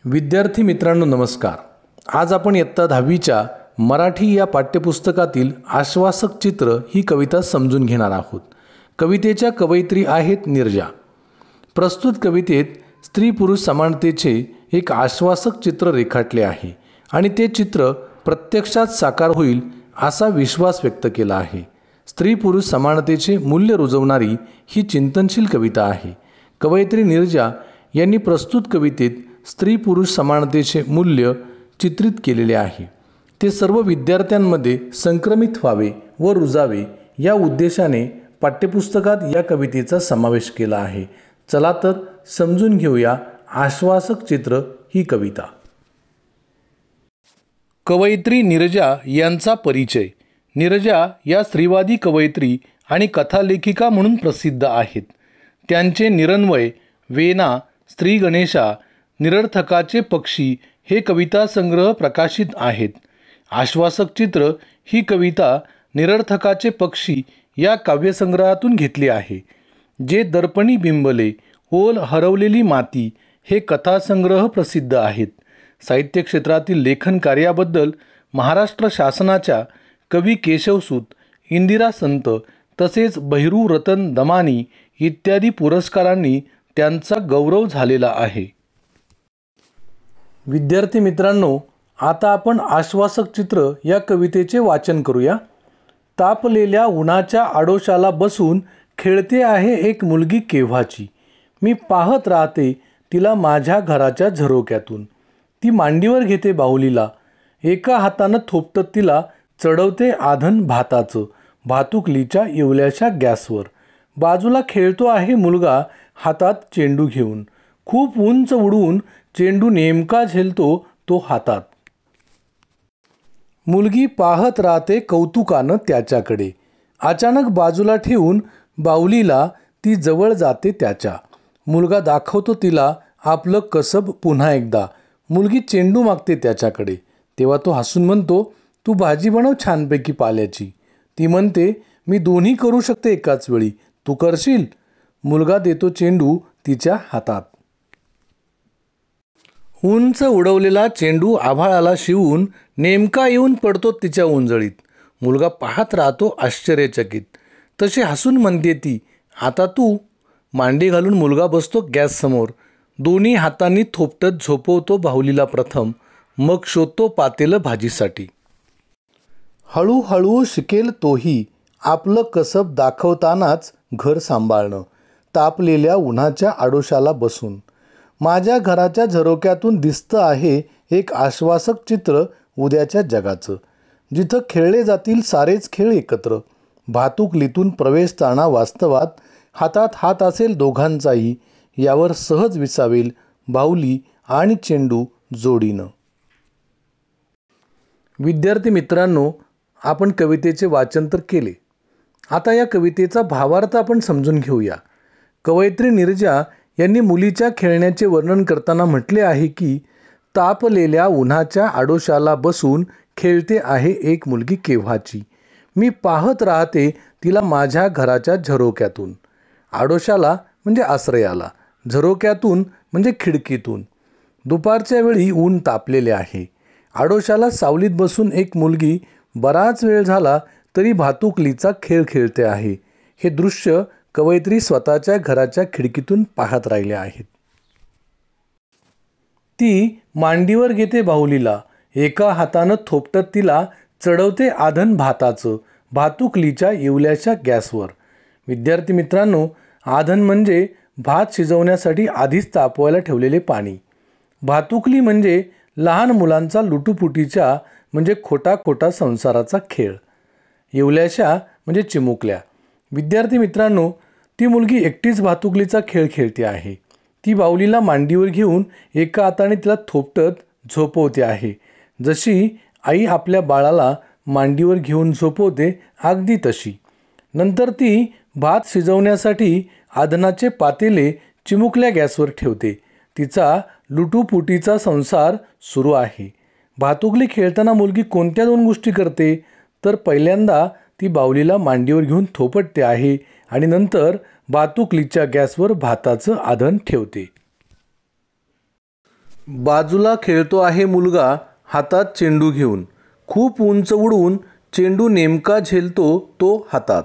विद्यार्थी मित्रांनो नमस्कार। आज आपण इयत्ता 10वीच्या मराठी या पाठ्यपुस्तकातील आश्वासक चित्र ही कविता समजून घेणार आहोत। कवितेच्या कवयित्री आहेत नीरजा। प्रस्तुत कवितेत स्त्री पुरुष समानतेचे एक आश्वासक चित्र रेखाटले आहे आणि ते चित्र प्रत्यक्षात साकार होईल असा विश्वास व्यक्त केला आहे। स्त्री पुरुष समानतेचे मूल्य रुजवणारी ही चिंतनशील कविता आहे। कवयित्री नीरजा यांनी प्रस्तुत कवितेत स्त्री पुरुष समानतेचे मूल्य चित्रित केलेले आहे। ते सर्व विद्यार्थ्यांमध्ये संक्रमित व्हावे व रुजावे या उद्देशाने पाठ्यपुस्तकात या कवितेचा समावेश केला आहे। चला तर समजून घेऊया आश्वासक चित्र ही कविता। कवयित्री नीरजा यांचा परिचय। नीरजा या स्त्रीवादी कवयित्री आणि कथालेखिका म्हणून प्रसिद्ध आहेत। त्यांचे निरन्वय, वेना, स्त्री गणेशा, निरर्थकाचे पक्षी हे कविता संग्रह प्रकाशित आहेत। आश्वासक चित्र ही कविता निरर्थकाचे पक्षी या काव्यसंग्रहातून घेतली आहे। जे दर्पणी बिंबले, ओल हरवलेली माती हे कथासंग्रह प्रसिद्ध आहेत। साहित्य क्षेत्रातील लेखन कार्याबद्दल महाराष्ट्र शासनाच्या कवी केशवसूत, इंदिरा संत तसेच बहिरू रतन दमानी इत्यादी पुरस्कारांनी त्यांचा गौरव झालेला आहे। विद्यार्थी मित्रांनो, आता आपण आश्वासक चित्र या कवितेचे वाचन करूया। तापलेल्या उन्हाच्या आडोशाला बसून खेळते आहे एक मुलगी केव्हाची। मी पाहत राहते तिला माझ्या घराच्या झरोक्यातून। ती मांडीवर घेते बाहुलीला, एका हातानं थोपटत तिला चढवते आधन भाताचं, भातुकलीच्या येवल्याच्या गॅसवर। बाजूला खेळतो आहे मुलगा हातात चेंडू घेऊन, खूप उंच उडून चेंडू नेमका झेलतो तो हातात। मुलगी पाहत राहते कौतुकानं त्याच्याकडे, अचानक बाजूला ठेवून बाहुलीला ती जवळ जाते त्याच्या। मुलगा दाखवतो तिला आपलं कसब पुन्हा एकदा। मुलगी चेंडू मागते त्याच्याकडे, तेव्हा तो हसून म्हणतो, तू भाजी बनव छानपैकी पाल्याची। ती म्हणते, मी दोन्ही करू शकते एकाच वेळी, तू करशील? मुलगा देतो चेंडू तिच्या हातात। उंच उडवलेला चेंडू आभाळाला शिवून नेमका येऊन पडतो तिच्या ओंजळीत। मुलगा पाहत राहतो आश्चर्यचकित। तशी हसून म्हणते ती, आता तू? मांडी घालून मुलगा बसतो गॅससमोर, दोन्ही हातांनी थोपटत झोपवतो बाहुलीला प्रथम, मग शोधतो पातेलं भाजीसाठी। हळूहळू शिकेल तोही आपलं कसब दाखवतानाच घर सांभाळणं, तापलेल्या उन्हाच्या आडोशाला बसून। माझ्या घराच्या झरोक्यातून दिसतं आहे एक आश्वासक चित्र उद्याच्या जगाचं, जिथं खेळले जातील सारेच खेळ एकत्र। भातुकलीतून प्रवेशताना वास्तवात हातात हात असेल दोघांचाही, यावर सहज विसावेल बाहुली आणि चेंडू जोडीनं। विद्यार्थी मित्रांनो, आपण कवितेचे वाचन तर केले। आता या कवितेचा भावार्थ आपण समजून घेऊया। कवयित्री नीरजा यांनी मुलीच्या खेळण्याचे वर्णन करताना म्हटले आहे की, तापलेल्या उन्हाच्या आडोशाला बसून खेळते आहे एक मुलगी केव्हाची। मी पाहत राहते तिला माझ्या घराच्या झरोक्यातून। आडोशाला म्हणजे आश्रयाला, झरोक्यातून म्हणजे खिडकीतून। दुपारच्या वेळी ऊन तापलेले आहे। आडोशाला सावलीत बसून एक मुलगी बराच वेळ झाला तरी भातुकलीचा खेळ खेळते आहे। हे दृश्य कवयित्री स्वतःच्या घराच्या खिडकीतून पाहत राहिल्या आहेत। ती मांडीवर घेते बाहुलीला, एका हातानं थोपटत तिला चढवते आधन भाताचं, भातुकलीच्या येवल्याच्या गॅसवर। विद्यार्थी मित्रांनो, आधन म्हणजे भात शिजवण्यासाठी आधीच तापवायला ठेवलेले पाणी। भातुकली म्हणजे लहान मुलांचा लुटुपुटीच्या म्हणजे खोटा खोटा संसाराचा खेळ। येवल्याशा म्हणजे चिमुकल्या। विद्यार्थी मित्रांनो, ती मुलगी एकटीच भातुकलीचा खेळ खेळते आहे। ती बाहुलीला मांडीवर घेऊन एका हाताने तिला थोपटत झोपवते आहे, जशी आई आपल्या बाळाला मांडीवर घेऊन झोपवते अगदी तशी। नंतर ती भात शिजवण्यासाठी आधनाचे पातेले चिमुकल्या गॅसवर ठेवते। तिचा लुटुपुटीचा संसार सुरू आहे। भातुकली खेळताना मुलगी कोणत्या दोन गोष्टी करते, तर पहिल्यांदा ती बाहुलीला मांडीवर घेऊन थोपटते आहे आणि नंतर भातुकलीच्या गॅसवर भाताचं आधन ठेवते। बाजूला खेळतो आहे मुलगा हातात चेंडू घेऊन. खूप उंच उडवून चेंडू नेमका झेलतो तो हातात.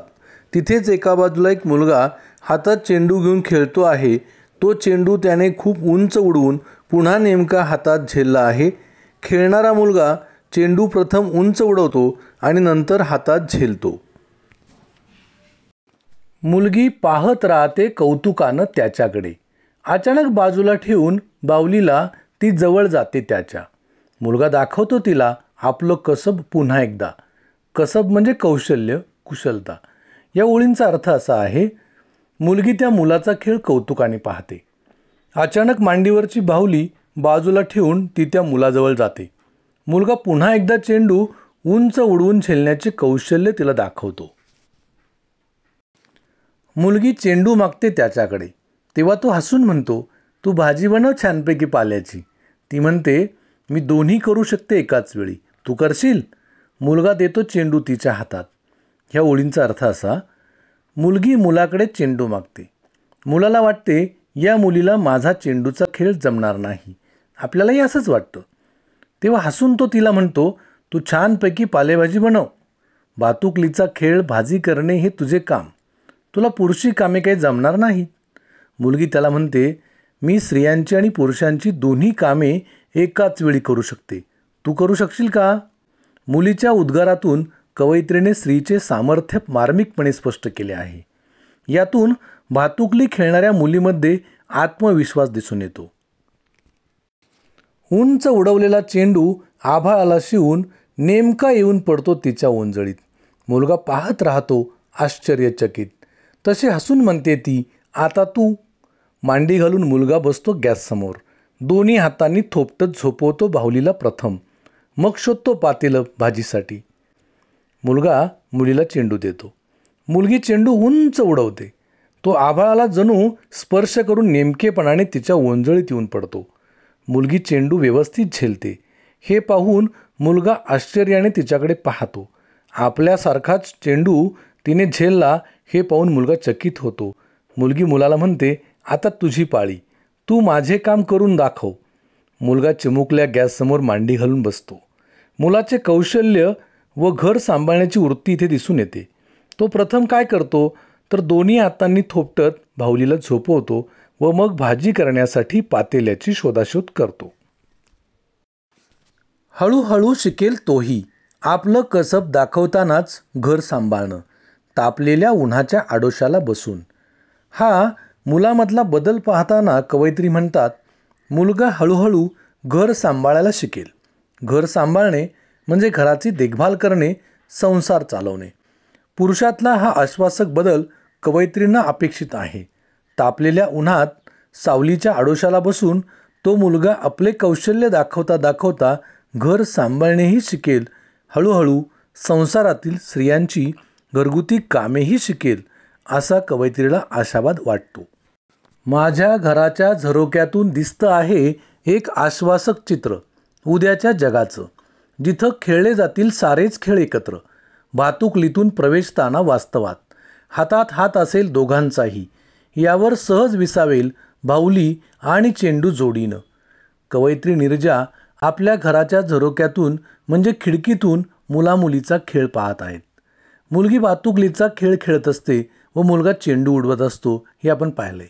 तिथेच एका बाजूला एक मुलगा हातात चेंडू घेऊन खेळतो आहे. तो चेंडू त्याने खूप उंच उडवून पुन्हा नेमका हातात झेलला आहे. खेळणारा मुलगा चेंडू प्रथम उंच उडवतो आणि नंतर हातात झेलतो. मुलगी पाहत राहते कौतुकानं त्याच्याकडे. अचानक बाजूला ठेवून बाहुलीला ती जवळ जाते त्याच्या. मुलगा दाखवतो तिला आपलं कसब पुन्हा एकदा. कसब म्हणजे कौशल्य, कुशलता. या ओळींचा अर्थ असा आहे, मुलगी त्या मुलाचा खेळ कौतुकाने पाहते. अचानक मांडीवरची बाहुली बाजूला ठेवून ती त्या मुलाजवळ जाते. मुलगा पुन्हा एकदा चेंडू उंच उडवून झेलण्याचे कौशल्य तिला दाखवतो. मुलगी चेंडू मागते त्याच्याकडे. तेव्हा तो हसून म्हणतो, तू भाजी बनव छानपैकी पाल्याची. ती म्हणते, मी दोन्ही करू शकते एकाच वेळी, तू करशील? मुलगा देतो चेंडू तिच्या हातात. ह्या ओळींचा अर्थ असा, मुलगी मुलाकडे चेंडू मागते. मुलाला वाटते या मुलीला माझा चेंडूचा खेळ जमणार नाही. आपल्यालाही असंच वाटतं. तेव्हा हसून तो तिला म्हणतो, तू छानपैकी पालेभाजी बनव. भातुकलीचा खेळ भाजी करणे हे तुझे काम. तुला पुरुषी कामे काही जमणार नाहीत. मुलगी त्याला म्हणते, मी स्त्रियांची आणि पुरुषांची दोन्ही कामे एकाच वेळी करू शकते. तू करू शकशील का? मुलीच्या उद्गारातून कवयित्रीने स्त्रीचे सामर्थ्य मार्मिकपणे स्पष्ट केले आहे. यातून भातुकली खेळणाऱ्या मुलीमध्ये आत्मविश्वास दिसून येतो. उंच उडवलेला चेंडू आभाळाला शिवून नेमका येऊन पडतो तिच्या ओंजळीत. मुलगा पाहत राहतो आश्चर्यचकित. तसे हसून म्हणते ती, आता तू. मांडी घालून मुलगा बसतो गॅससमोर. दोन्ही हातांनी थोपटत झोपवतो बाहुलीला प्रथम. मग शोधतो पातेलं भाजीसाठी. मुलगा मुलीला चेंडू देतो. मुलगी चेंडू उंच उडवते. तो आभाळाला जणू स्पर्श करून नेमकेपणाने तिच्या ओंजळीत येऊन पडतो. मुलगी चेंडू व्यवस्थित झेलते. हे पाहून मुलगा आश्चर्याने तिच्याकडे पाहतो. आपल्यासारखाच चेंडू तिने झेलला हे पाहून मुलगा चकित होतो. मुलगी मुलाला म्हणते, आता तुझी पाळी, तू माझे काम करून दाखव. मुलगा चिमुकल्या गॅससमोर मांडी घालून बसतो. मुलाचे कौशल्य व घर सांभाळण्याची वृत्ती इथे दिसून येते. तो प्रथम काय करतो तर दोन्ही हातांनी थोपटत बाहुलीला झोपवतो व मग भाजी करण्यासाठी पातेल्याची शोधाशोध करतो. हळूहळू शिकेल तोही. आपलं कसब दाखवतानाच घर सांभाळणं. तापलेल्या उन्हाच्या आडोशाला बसून. हा मुलामधला बदल पाहताना कवयित्री म्हणतात, मुलगा हळूहळू घर सांभाळायला शिकेल. घर सांभाळणे म्हणजे घराची देखभाल करणे, संसार चालवणे. पुरुषातला हा आश्वासक बदल कवयित्रींना अपेक्षित आहे. तापलेल्या उन्हात सावलीच्या आडोशाला बसून तो मुलगा आपले कौशल्य दाखवता दाखवता घर सांभाळणेही शिकेल. हळूहळू संसारातील स्त्रियांची घरगुती कामेही शिकेल, असा कवयित्रीला आशावाद वाटतो. माझ्या घराच्या झरोक्यातून दिसतं आहे एक आश्वासक चित्र उद्याच्या जगाचं, जिथं खेळले जातील सारेच खेळ एकत्र. भातुकलीतून प्रवेशताना वास्तवात हातात हात असेल दोघांचाही. यावर सहज विसावेल बाहुली आणि चेंडू जोडीनं. कवयित्री नीरजा आपल्या घराच्या झरोक्यातून म्हणजे खिडकीतून मुलामुलीचा खेळ पाहत आहेत. मुलगी भातुकलीचा खेळ खेळत असते व मुलगा चेंडू उडवत असतो, हे आपण पाहिलंय.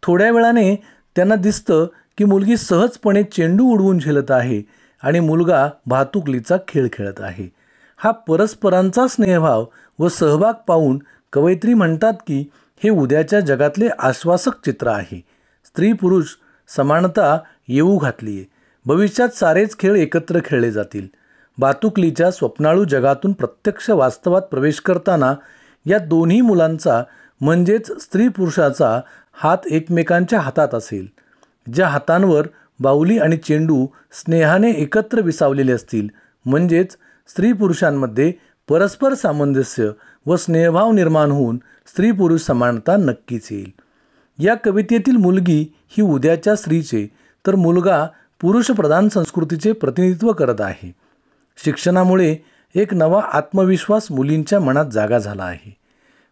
थोड्या वेळाने त्यांना दिसतं की मुलगी सहजपणे चेंडू उडवून झेलत आहे आणि मुलगा भातुकलीचा खेळ खेळत आहे. हा परस्परांचा स्नेहभाव व सहभाग पाहून कवयित्री म्हणतात की हे उद्याच्या जगातले आश्वासक चित्र आहे. स्त्री पुरुष समानता येऊ घातली आहे. भविष्यात सारेच खेळ एकत्र खेळले जातील. भातुकलीच्या स्वप्नाळू जगातून प्रत्यक्ष वास्तवात प्रवेश करताना या दोन्ही मुलांचा म्हणजेच स्त्री पुरुषाचा हात एकमेकांच्या हातात असेल. ज्या हातांवर बाहुली आणि चेंडू स्नेहाने एकत्र विसावलेले असतील, म्हणजेच स्त्री पुरुषांमध्ये परस्पर सामंजस्य व स्नेहभाव निर्माण होऊन स्त्री पुरुष समानता नक्कीच येईल. या कवितेतील मुलगी ही उद्याच्या स्त्रीचे तर मुलगा पुरुषप्रधान संस्कृतीचे प्रतिनिधित्व करत आहे. शिक्षणामुळे एक नवा आत्मविश्वास मुलींच्या मनात जागा झाला आहे.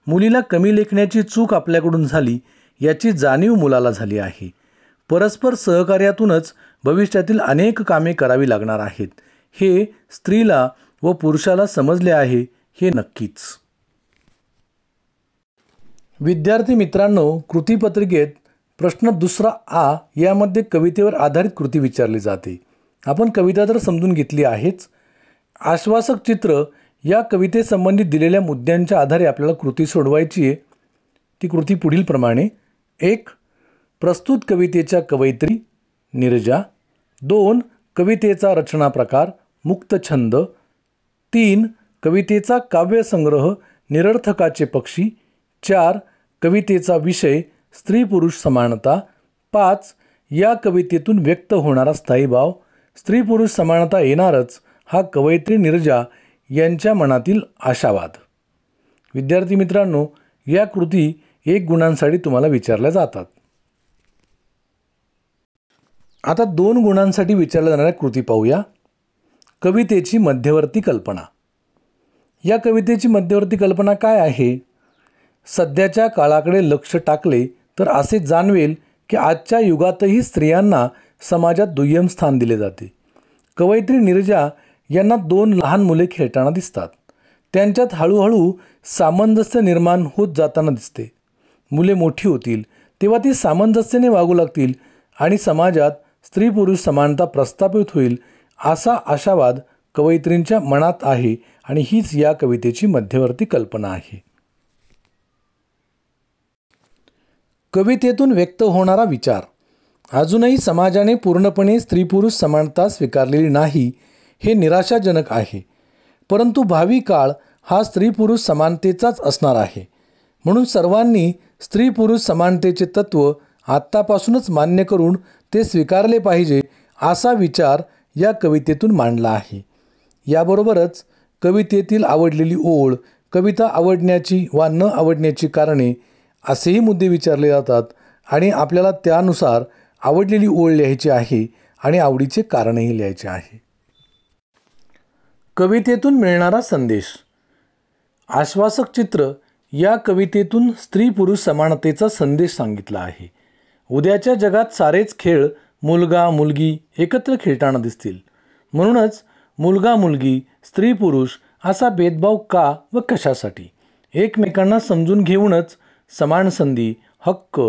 मुलीला कमी लेखण्याची चूक आपल्याकडून झाली याची जाणीव मुलाला झाली आहे. परस्पर सहकार्यातूनच भविष्यातील अनेक कामे करावी लागणार आहेत हे स्त्रीला व पुरुषाला समजले आहे हे नक्कीच. विद्यार्थी मित्रांनो, कृतीपत्रिकेत प्रश्न दुसरा आ यामध्ये कवितेवर आधारित कृती विचारली जाते. आपण कविता तर समजून घेतली आहेच. आश्वासक चित्र या कवितेसंबंधित दिलेल्या मुद्द्यांच्या आधारे आपल्याला कृती सोडवायची आहे. ती कृती पुढील प्रमाणे: 1. प्रस्तुत कवितेच्या कवयित्री नीरजा. 2. कवितेचा रचना प्रकार मुक्त छंद. 3. कवितेचा काव्यसंग्रह निरर्थकाचे पक्षी. 4. कवितेचा विषय स्त्री पुरुष समानता. 5. या कवितेतून व्यक्त होणारा स्थायी भाव. स्त्री पुरुष समानता येणारच हा कवयित्री नीरजा यांच्या मनातील आशावाद. विद्यार्थी मित्रांनो, या कृती 1 गुणांसाठी तुम्हाला विचारल्या जातात. आता 2 गुणांसाठी विचारल्या जाणाऱ्या कृती पाहूया. कवितेची मध्यवर्ती कल्पना. या कवितेची मध्यवर्ती कल्पना काय आहे? सध्याच्या काळाकडे लक्ष टाकले तर असे जाणवेल की आजच्या युगातही स्त्रियांना समाजात दुय्यम स्थान दिले जाते. कवयित्री नीरजा यांना 2 लहान मुले खेळताना दिसतात. त्यांच्यात हळूहळू सामंजस्य निर्माण होत जाताना दिसते. मुले मोठी होतील तेव्हा ती सामंजस्याने वागू लागतील आणि समाजात स्त्री पुरुष समानता प्रस्थापित होईल असा आशावाद कवयित्रींच्या मनात आहे आणि हीच या कवितेची मध्यवर्ती कल्पना आहे. कवितेतून व्यक्त होणारा विचार. अजूनही समाजाने पूर्णपणे स्त्री पुरुष समानता स्वीकारलेली नाही हे निराशाजनक आहे. परंतु भावी काळ हा स्त्री पुरुष समानतेचाच असणार आहे. म्हणून सर्वांनी स्त्री पुरुष समानतेचे तत्त्व आत्तापासूनच मान्य करून ते स्वीकारले पाहिजे असा विचार या कवितेतून मांडला आहे. याबरोबरच कवितेतील आवडलेली ओळ, कविता आवडण्याची वा न आवडण्याची कारणे असेही मुद्दे विचारले जातात आणि आपल्याला त्यानुसार आवडलेली ओळ लिहायची आहे आणि आवडीचे कारणही लिहायचे आहे. कवितेतून मिळणारा संदेश. आश्वासक चित्र या कवितेतून स्त्री पुरुष समानतेचा संदेश सांगितला आहे. उद्याच्या जगात सारेच खेळ मुलगा मुलगी एकत्र खेळताना दिसतील. म्हणूनच मुलगा मुलगी स्त्री पुरुष असा भेदभाव का व कशासाठी? एकमेकांना समजून घेऊनच समान संधी, हक्क,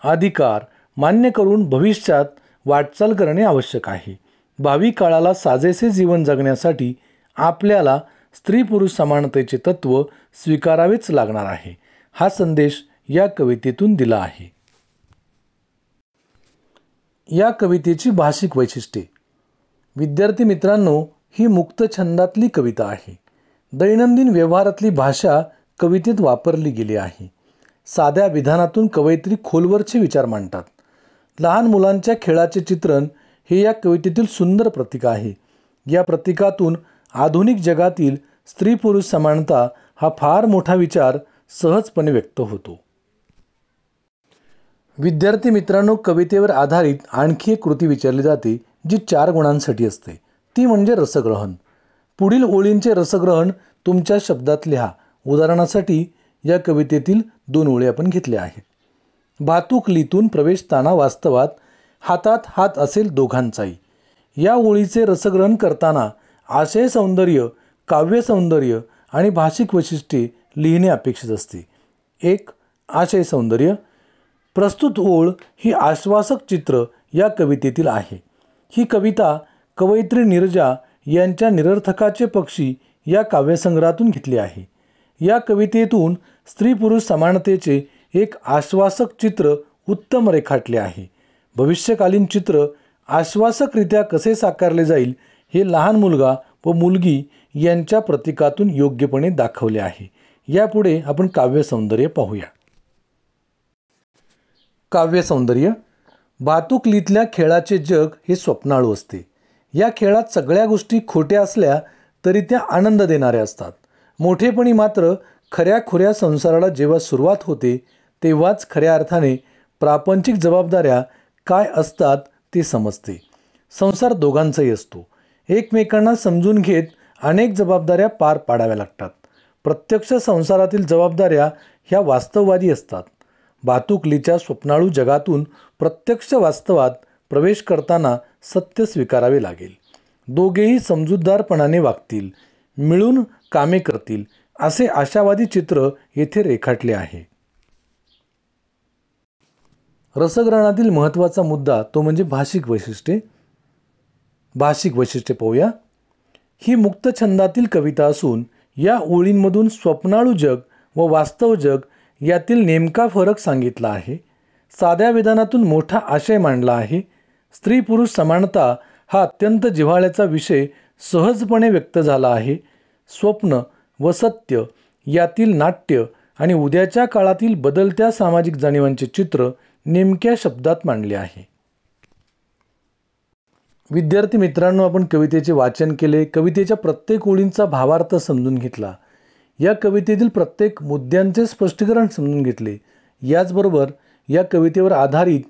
अधिकार मान्य करून भविष्यात वाटचाल करणे आवश्यक आहे. भावी काळाला साजेसे जीवन जगण्यासाठी आपल्याला स्त्री पुरुष समानतेचे तत्त्व स्वीकारावेच लागणार आहे. हा संदेश या कवितेतून दिला आहे. या कवितेची भाषिक वैशिष्ट्ये. विद्यार्थी मित्रांनो, ही मुक्त छंदातली कविता आहे. दैनंदिन व्यवहारातली भाषा कवितेत वापरली गेली आहे. साध्या विधानातून कवयित्री खोलवरचे विचार मांडतात. लहान मुलांच्या खेळाचे चित्रण हे या कवितेतील सुंदर प्रतीक आहे. या प्रतीकातून आधुनिक जगातील स्त्री पुरुष समानता हा फार मोठा विचार सहजपणे व्यक्त होतो. विद्यार्थी मित्रांनो, कवितेवर आधारित आणखी एक कृती विचारली जाते जी 4 गुणांसाठी असते. ती म्हणजे रसग्रहण. पुढील ओळींचे रसग्रहण तुमच्या शब्दात लिहा. उदाहरणासाठी या कवितेतील 2 ओळी आपण घेतल्या आहेत. भातुकलीतून प्रवेशताना वास्तवात हातात हात असेल दोघांचाही. या ओळीचे रसग्रहण करताना आशय सौंदर्य, काव्य सौंदर्य आणि भाषिक वैशिष्ट्ये लिहिणे अपेक्षित असते. 1. आशय सौंदर्य. प्रस्तुत ओळ ही आश्वासक चित्र या कवितेतील आहे. ही कविता कवयित्री नीरजा यांच्या निरर्थकाचे पक्षी या काव्यसंग्रहातून घेतली आहे. या कवितेतून स्त्री पुरुष समानतेचे एक आश्वासक चित्र उत्तम रेखाटले आहे. भविष्यकालीन चित्र आश्वासकरित्या कसे साकारले जाईल हे लहान मुलगा व मुलगी यांच्या प्रतीकातून योग्यपणे दाखवले आहे. यापुढे आपण काव्यसौंदर्य पाहूया. काव्यसौंदर्य. भातुकलीतल्या खेळाचे जग हे स्वप्नाळू असते. या खेळात सगळ्या गोष्टी खोट्या असल्या तरी त्या आनंद देणाऱ्या असतात. मोठेपणी मात्र खऱ्याखुऱ्या संसाराला जेव्हा सुरुवात होते तेव्हाच खऱ्या अर्थाने प्रापंचिक जबाबदाऱ्या काय असतात ते समजते. संसार दोघांचाही असतो. एकमेकांना समजून घेत अनेक जबाबदाऱ्या पार पाडाव्या लागतात. प्रत्यक्ष संसारातील जबाबदाऱ्या ह्या वास्तववादी असतात. भातुकलीच्या स्वप्नाळू जगातून प्रत्यक्ष वास्तवात प्रवेश करताना सत्य स्वीकारावे लागेल. दोघेही समजूतदारपणाने वागतील, मिळून कामे करतील असे आशावादी चित्र येथे रेखाटले आहे. रसग्रहणातील महत्त्वाचा मुद्दा तो म्हणजे भाषिक वैशिष्ट्ये. भाषिक वैशिष्ट्ये पाहूया. ही मुक्त छंदातील कविता असून या ओळींमधून स्वप्नाळू जग व वास्तव जग यातील नेमका फरक सांगितला आहे. साध्या विधानातून मोठा आशय मांडला आहे. स्त्री पुरुष समानता हा अत्यंत जिव्हाळ्याचा विषय सहजपणे व्यक्त झाला आहे. स्वप्न व सत्य यातील नाट्य आणि उद्याच्या काळातील बदलत्या सामाजिक जाणीवांचे चित्र नेमक्या शब्दात मांडले आहे. विद्यार्थी मित्रांनो, आपण कवितेचे वाचन केले, कवितेच्या प्रत्येक ओळींचा भावार्थ समजून घेतला, या कवितेतील प्रत्येक मुद्द्यांचे स्पष्टीकरण समजून घेतले. याचबरोबर या कवितेवर आधारित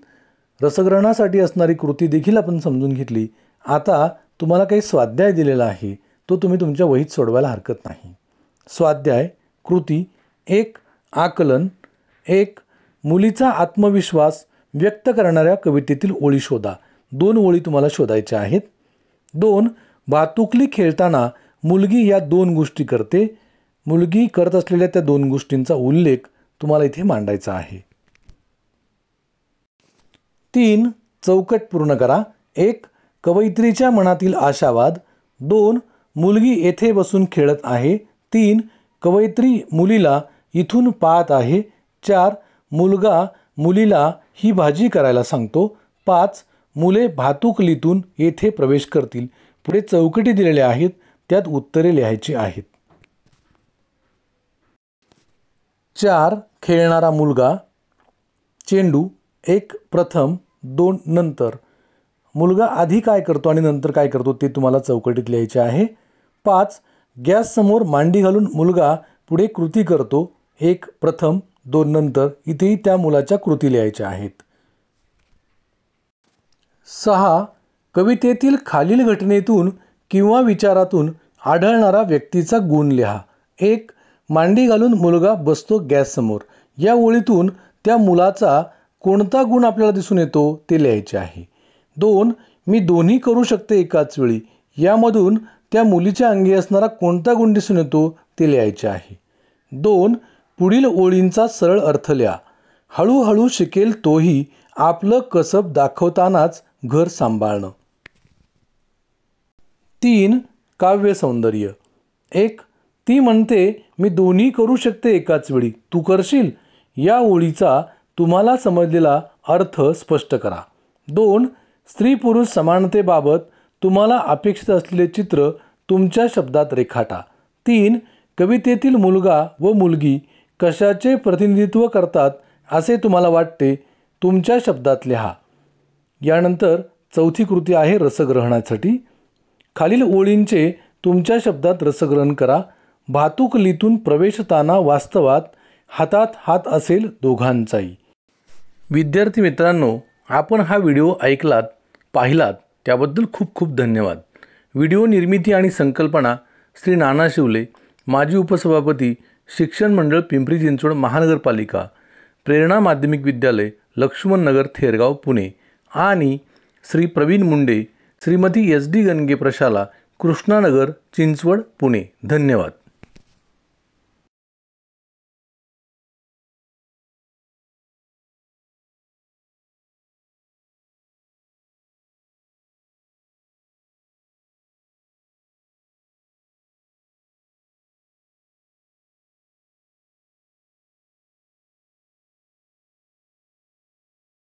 रसग्रहणासाठी असणारी कृती देखील आपण समजून घेतली. आता तुम्हाला काही स्वाध्याय दिलेला आहे, तो तुम्ही तुमच्या वहीत सोडवायला हरकत नाही. स्वाध्याय कृती 1. आकलन. 1. मुलीचा आत्मविश्वास व्यक्त करणाऱ्या कवितेतील ओळी शोधा. 2 ओळी तुम्हाला शोधायच्या आहेत. 2. भातुकली खेळताना मुलगी या 2 गोष्टी करते. मुलगी करत असलेल्या त्या 2 गोष्टींचा उल्लेख तुम्हाला इथे मांडायचा आहे. 3. चौकट पूर्ण करा. 1. कवयित्रीच्या मनातील आशावाद. 2. मुलगी येथे बसून खेळत आहे. 3. कवयित्री मुलीला इथून पाहत आहे. 4. मुलगा मुलीला ही भाजी करायला सांगतो. 5. मुले भातुकलीतून येथे प्रवेश करतील. पुढे चौकटी दिलेल्या आहेत, त्यात उत्तरे लिहायची आहेत. 4. खेळणारा मुलगा. चेंडू. 1. प्रथम. 2. नंतर. मुलगा आधी काय करतो आणि नंतर काय करतो ते तुम्हाला चौकटीत लिहायचे आहे. 5. गॅससमोर मांडी घालून मुलगा पुढे कृती करतो. 1. प्रथम. 2. नंतर. इथेही त्या मुलाच्या कृती लिहायच्या आहेत. 6. कवितेतील खालील घटनेतून किंवा विचारातून आढळणारा व्यक्तीचा गुण लिहा. 1. मांडी घालून मुलगा बसतो गॅससमोर. या ओळीतून त्या मुलाचा कोणता गुण आपल्याला दिसून येतो ते लिहायचे आहे. 2. मी दोन्ही करू शकते एकाच वेळी. यामधून त्या मुलीच्या अंगी असणारा कोणता गुण दिसून येतो ते लिहायचे आहे. 2. पुढील ओळींचा सरळ अर्थ लिहा. हळूहळू शिकेल तोही आपलं कसब दाखवतानाच घर सांभाळणं. 3. काव्य सौंदर्य. 1. ती म्हणते मी दोन्ही करू शकते एकाच वेळी, तू करशील? या ओळीचा तुम्हाला समजलेला अर्थ स्पष्ट करा. 2. स्त्री पुरुष समानतेबाबत तुम्हाला अपेक्षित असलेले चित्र तुमच्या शब्दात रेखाटा. 3. कवितेतील मुलगा व मुलगी कशाचे प्रतिनिधित्व करतात असे तुम्हाला वाटते, तुमच्या शब्दात लिहा. यानंतर चौथी कृती आहे रसग्रहणासाठी. खालील ओळींचे तुमच्या शब्दात रसग्रहण करा. भातुकलीतून प्रवेशताना वास्तवात हातात हात असेल दोघांचाही. विद्यार्थी मित्रांनो, आपण हा व्हिडिओ ऐकलात, पाहिलात त्याबद्दल खूप खूप धन्यवाद. व्हिडिओ निर्मिती आणि संकल्पना श्री नाना शिवले, माजी उपसभापती, शिक्षण मंडळ पिंपरी चिंचवड महानगरपालिका, प्रेरणा माध्यमिक विद्यालय, लक्ष्मणनगर, थेरगाव, पुणे आणि श्री प्रवीण मुंडे, श्रीमती SD गणगे प्रशाला, कृष्णानगर, चिंचवड, पुणे. धन्यवाद.